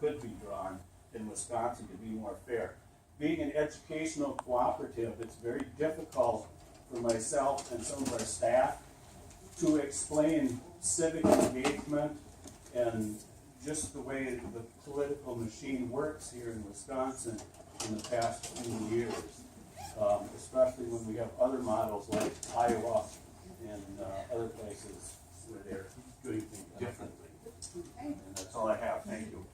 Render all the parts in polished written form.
could be drawn in Wisconsin to be more fair. Being an educational cooperative, it's very difficult for myself and some of our staff to explain civic engagement and just the way the political machine works here in Wisconsin in the past few years, especially when we have other models like Iowa and other places where they're doing things differently. And that's all I have. Thank you.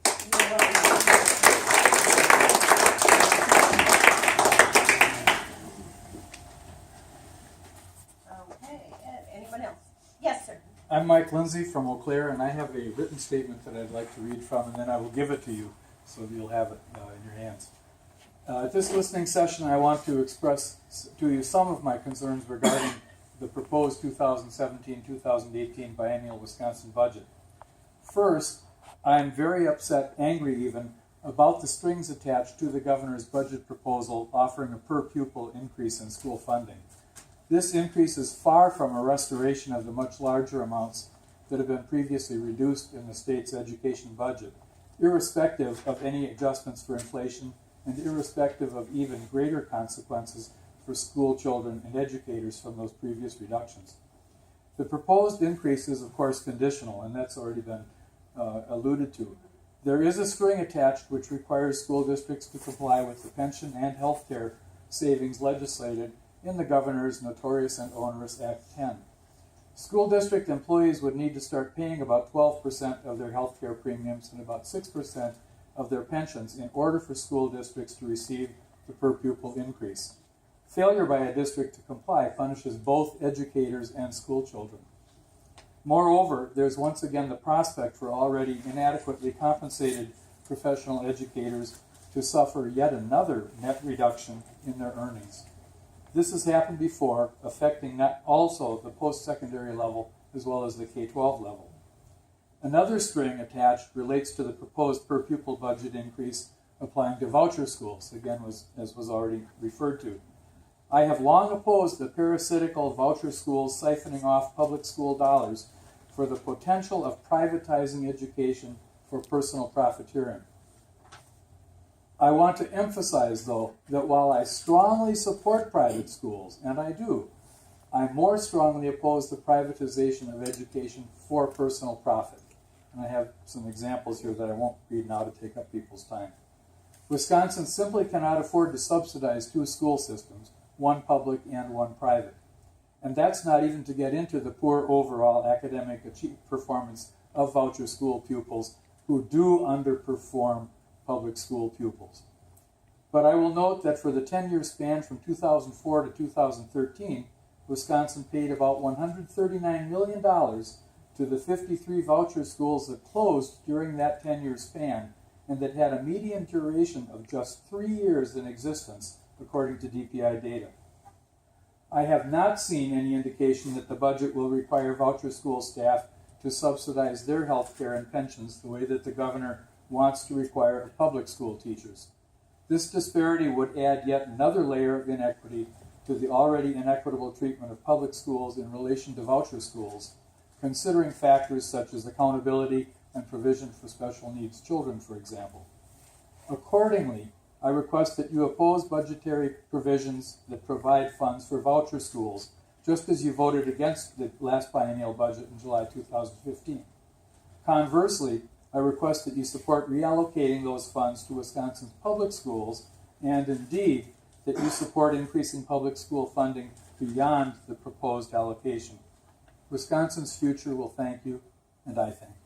Okay, anyone else? Yes, sir. I'm Mike Lindsay from Eau Claire, and I have a written statement that I'd like to read from, and then I will give it to you so you'll have it in your hands. At this listening session, I want to express to you some of my concerns regarding the proposed 2017-2018 biennial Wisconsin budget. First, I'm very upset, angry even, about the strings attached to the governor's budget proposal offering a per-pupil increase in school funding. This increase is far from a restoration of the much larger amounts that have been previously reduced in the state's education budget, irrespective of any adjustments for inflation and irrespective of even greater consequences for school children and educators from those previous reductions. The proposed increase is, of course, conditional, and that's already been alluded to. There is a string attached which requires school districts to comply with the pension and health care savings legislated in the governor's notorious and onerous Act 10. School district employees would need to start paying about 12% of their health care premiums and about 6% of their pensions in order for school districts to receive the per-pupil increase. Failure by a district to comply punishes both educators and school children. Moreover, there's once again the prospect for already inadequately compensated professional educators to suffer yet another net reduction in their earnings. This has happened before, affecting not also the post-secondary level as well as the K-12 level. Another string attached relates to the proposed per-pupil budget increase applying to voucher schools, again, as was already referred to. I have long opposed the parasitical voucher schools siphoning off public school dollars for the potential of privatizing education for personal profiteering. I want to emphasize, though, that while I strongly support private schools, and I do, I more strongly oppose the privatization of education for personal profit. And I have some examples here that I won't read now to take up people's time. Wisconsin simply cannot afford to subsidize two school systems, one public and one private. And that's not even to get into the poor overall academic performance of voucher school pupils who do underperform public school pupils. But I will note that for the 10-year span from 2004 to 2013, Wisconsin paid about $139 million to the 53 voucher schools that closed during that 10-year span and that had a median duration of just 3 years in existence, according to DPI data. I have not seen any indication that the budget will require voucher school staff to subsidize their health care and pensions the way that the governor wants to require of public school teachers. This disparity would add yet another layer of inequity to the already inequitable treatment of public schools in relation to voucher schools, considering factors such as accountability and provision for special needs children, for example. Accordingly, I request that you oppose budgetary provisions that provide funds for voucher schools, just as you voted against the last biennial budget in July 2015. Conversely, I request that you support reallocating those funds to Wisconsin's public schools, and indeed, that you support increasing public school funding beyond the proposed allocation. Wisconsin's future will thank you, and I thank you.